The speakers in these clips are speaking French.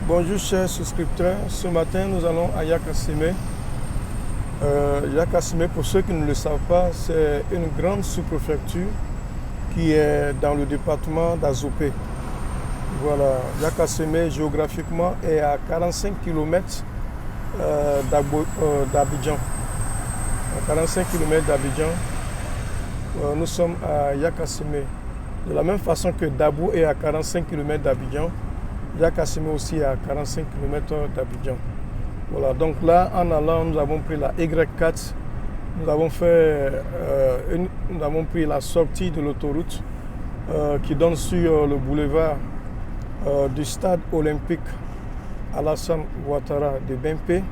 Bonjour chers souscripteurs, ce matin nous allons à Yakassime. Yakassime, pour ceux qui ne le savent pas, c'est une grande sous-préfecture qui est dans le département d'Azopé. Voilà, Yakassime géographiquement est à 45 km d'Abidjan. À 45 km d'Abidjan, nous sommes à Yakassime. De la même façon que Dabo est à 45 km d'Abidjan, Yakassime aussi est à 45 km d'Abidjan. Voilà, donc là, en allant, nous avons pris la Y4, nous avons pris la sortie de l'autoroute qui donne sur le boulevard du stade olympique Alassane Ouattara de Bempé.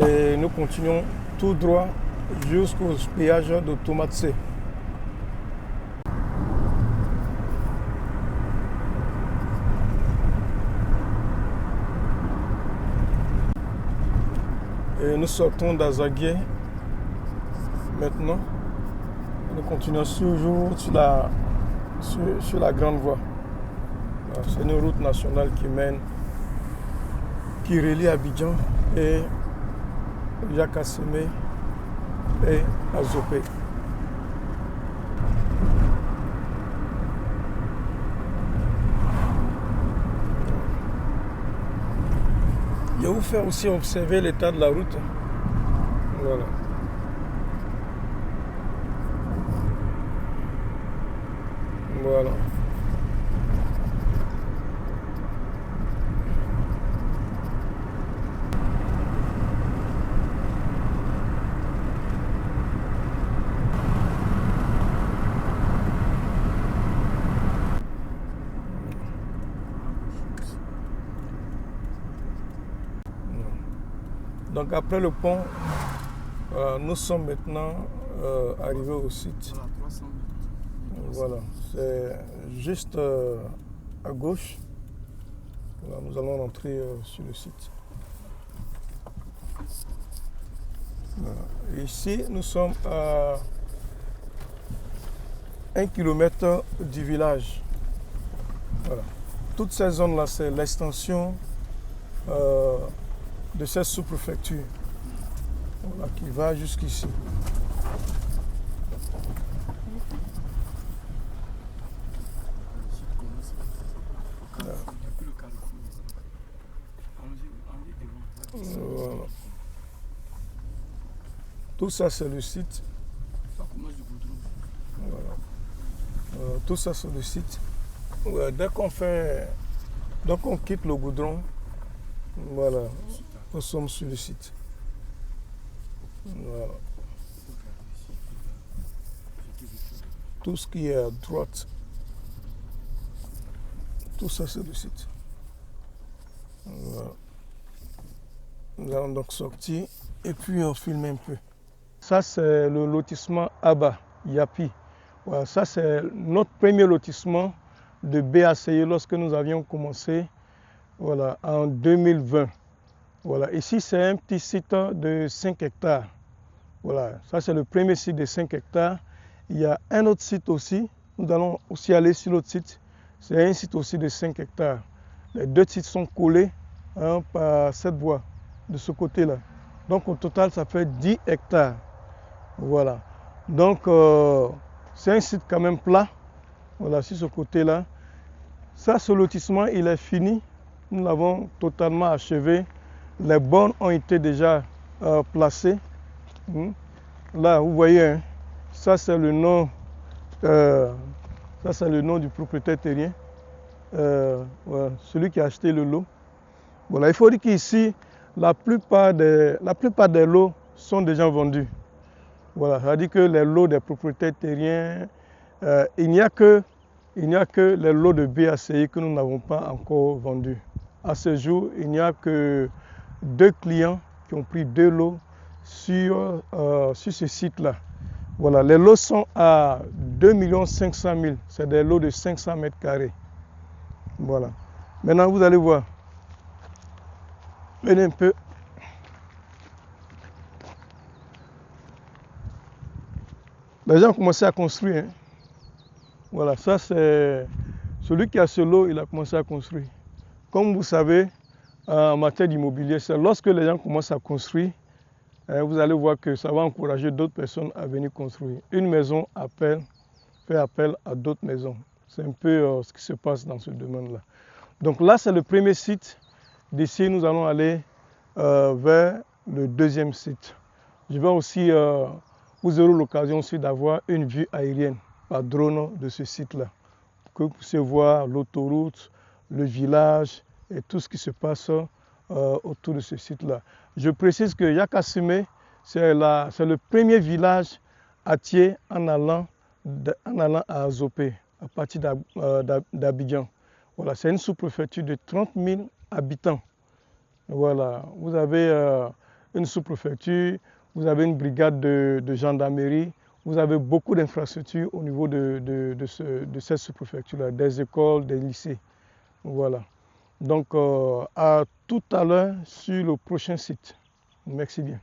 Et nous continuons tout droit jusqu'au péage de Tomatse. Et nous sortons d'Azaguié maintenant. Nous continuons toujours sur la grande voie. C'est une route nationale qui relie Abidjan et Yakassime et Azopé. Je vais vous faire aussi observer l'état de la route. Voilà. Voilà. Donc après le pont, nous sommes maintenant arrivés au site. Voilà, c'est juste à gauche. Voilà, nous allons rentrer sur le site. Voilà. Ici, nous sommes à 1 km du village. Voilà. Toute cette zone-là, c'est l'extension de cette sous-préfecture, voilà, qui va jusqu'ici. Voilà. Tout ça, c'est le site. Voilà. Tout ça, c'est le site. Ouais, dès qu'on quitte le goudron, voilà, nous sommes sur le site. Voilà. Tout ce qui est à droite, tout ça c'est le site. Voilà. Nous allons donc sortir et puis on filme un peu. Ça c'est le lotissement Abba, Yapi. Voilà, ça c'est notre premier lotissement de BACI lorsque nous avions commencé, voilà, en 2020. Voilà, ici c'est un petit site de 5 hectares. Voilà, ça c'est le premier site de 5 hectares. Il y a un autre site aussi, nous allons aussi aller sur l'autre site. C'est un site aussi de 5 hectares. Les deux sites sont collés par cette voie de ce côté-là. Donc au total ça fait 10 hectares. Voilà, donc c'est un site quand même plat. Voilà, sur ce côté-là. Ça, ce lotissement, il est fini. Nous l'avons totalement achevé. Les bornes ont été déjà placées. Là, vous voyez, hein, ça c'est le nom du propriétaire terrien, voilà, celui qui a acheté le lot. Voilà, il faut dire qu'ici, la plupart des lots sont déjà vendus. Voilà, c'est-à-dire que les lots des propriétaires terriens, il n'y a que les lots de BACI que nous n'avons pas encore vendus. À ce jour, il n'y a que 2 clients qui ont pris 2 lots sur ce site-là. Voilà, les lots sont à 2 500 000. C'est des lots de 500 mètres carrés. Voilà. Maintenant, vous allez voir. Venez un peu. Les gens ont commencé à construire. Voilà, ça c'est celui qui a ce lot, il a commencé à construire. comme vous savez, en matière d'immobilier, c'est lorsque les gens commencent à construire, vous allez voir que ça va encourager d'autres personnes à venir construire. Une maison fait appel à d'autres maisons. C'est un peu ce qui se passe dans ce domaine-là. Donc là, c'est le premier site. D'ici, nous allons aller vers le deuxième site. Je vais aussi, vous aurez l'occasion aussi d'avoir une vue aérienne par drone de ce site-là, que vous puissiez voir l'autoroute, le village et tout ce qui se passe autour de ce site-là. Je précise que Yakassime, c'est le premier village hâtier en allant à Azopé, à partir d'Abidjan. Voilà, c'est une sous-préfecture de 30 000 habitants. Voilà, vous avez une sous-préfecture, vous avez une brigade de gendarmerie, vous avez beaucoup d'infrastructures au niveau de cette sous-préfecture-là, des écoles, des lycées. Voilà. Donc, à tout à l'heure sur le prochain site. Merci bien.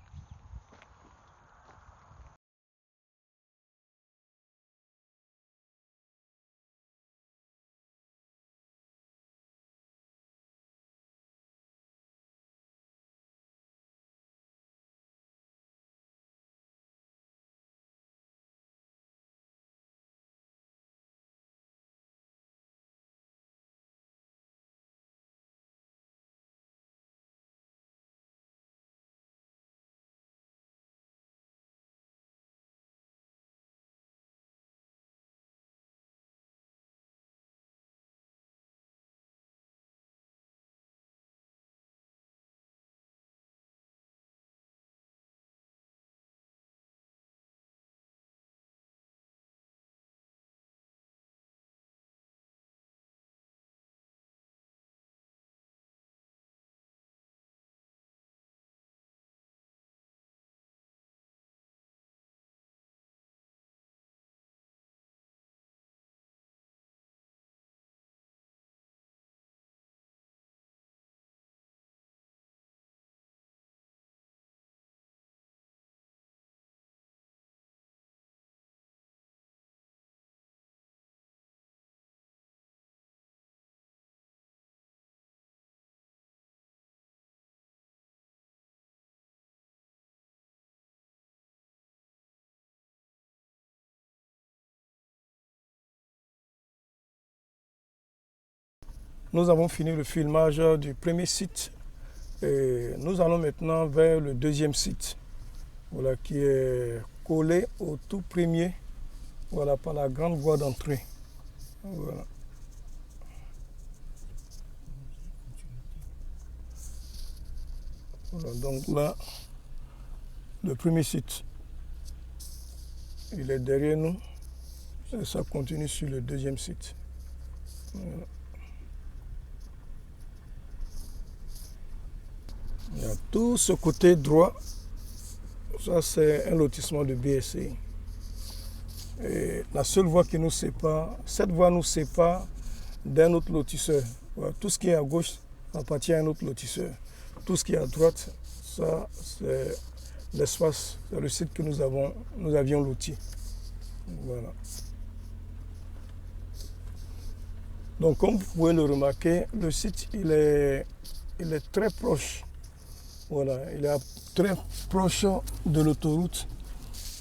Nous avons fini le filmage du premier site et nous allons maintenant vers le deuxième site, voilà, qui est collé au tout premier, voilà, par la grande voie d'entrée. Voilà. Voilà, donc là, le premier site, il est derrière nous et ça continue sur le deuxième site. Voilà. Il y a tout ce côté droit, ça c'est un lotissement de BSC. Et la seule voie qui nous sépare, cette voie nous sépare d'un autre lotisseur. Voilà. Tout ce qui est à gauche appartient à un autre lotisseur. Tout ce qui est à droite, ça c'est l'espace, c'est le site que nous avions loti. Voilà. Donc comme vous pouvez le remarquer, le site il est très proche. Voilà, il est très proche de l'autoroute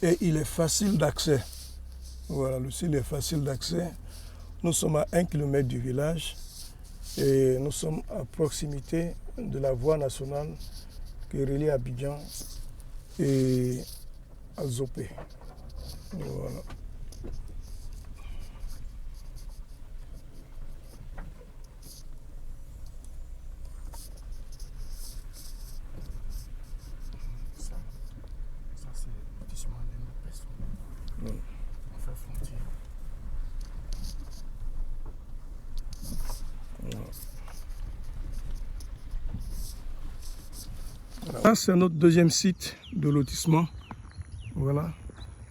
et il est facile d'accès. Voilà, le site est facile d'accès. Nous sommes à 1 km du village et nous sommes à proximité de la voie nationale qui relie Abidjan et Azopé. Voilà. Ça, c'est notre deuxième site de lotissement. Voilà.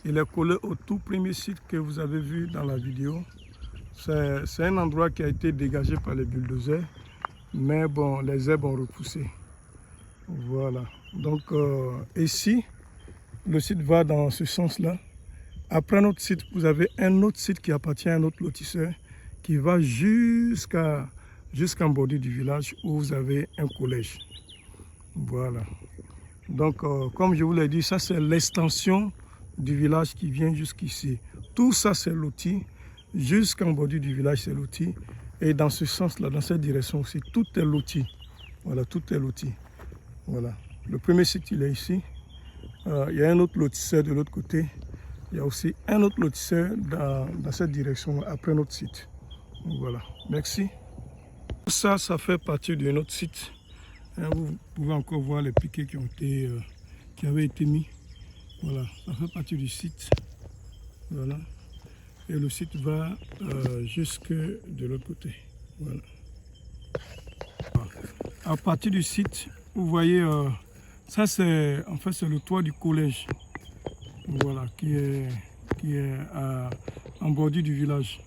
Il est collé au tout premier site que vous avez vu dans la vidéo. C'est un endroit qui a été dégagé par les bulldozers, mais bon, les herbes ont repoussé. Voilà. Donc ici, le site va dans ce sens-là. Après notre site, vous avez un autre site qui appartient à un autre lotisseur qui va jusqu'à jusqu'en bordure du village où vous avez un collège. Voilà. Donc, comme je vous l'ai dit, ça c'est l'extension du village qui vient jusqu'ici. Tout ça c'est loti. Jusqu'en bordure du village c'est loti. Et dans ce sens-là, dans cette direction aussi, tout est loti. Voilà, tout est loti. Voilà. Le premier site, il est ici. Il y a un autre lotisseur de l'autre côté. Il y a aussi un autre lotisseur dans cette direction après notre site. Donc, voilà. Merci. Ça fait partie de notre site. Vous pouvez encore voir les piquets qui avaient été mis. Voilà, ça fait partie du site. Voilà. Et le site va jusque de l'autre côté. Voilà. À partir du site, vous voyez, ça c'est en fait c'est le toit du collège. Voilà, qui est en bordure du village.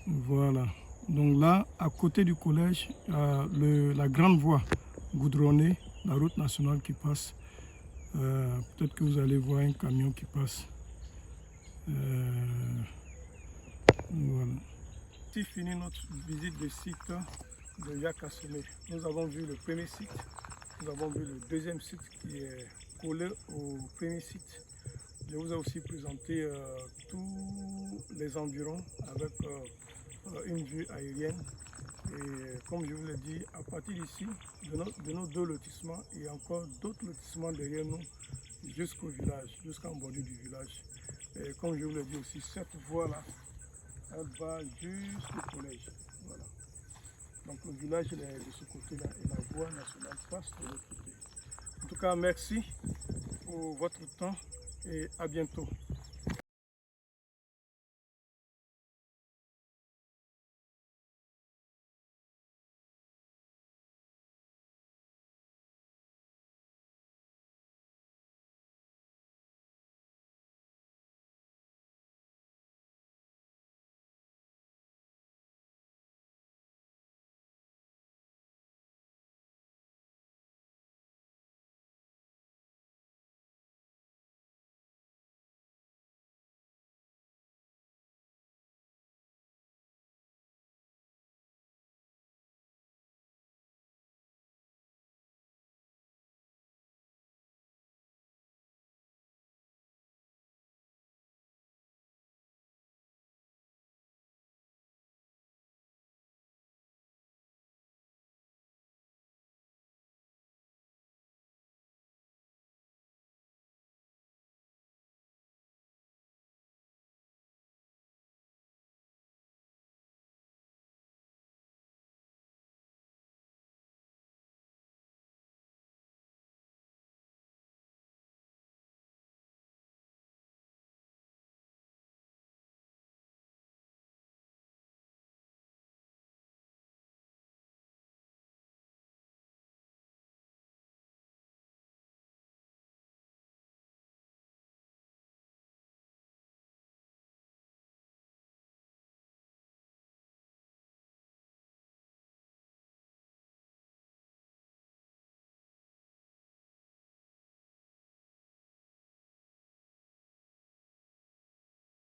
Voilà. Donc là, à côté du collège, la grande voie goudronnée, la route nationale qui passe. Peut-être que vous allez voir un camion qui passe. Voilà. C'est fini notre visite de site de Yakassone. Nous avons vu le premier site, nous avons vu le deuxième site qui est collé au premier site. Je vous ai aussi présenté tous les environs avec une vue aérienne. Et comme je vous l'ai dit, à partir d'ici, de nos deux lotissements, il y a encore d'autres lotissements derrière nous jusqu'au village, jusqu'en bordure du village. Et comme je vous l'ai dit aussi, cette voie-là, elle va jusqu'au collège. Voilà. Donc le village est de ce côté-là et la voie nationale passe de l'autre côté. En tout cas, merci pour votre temps et à bientôt.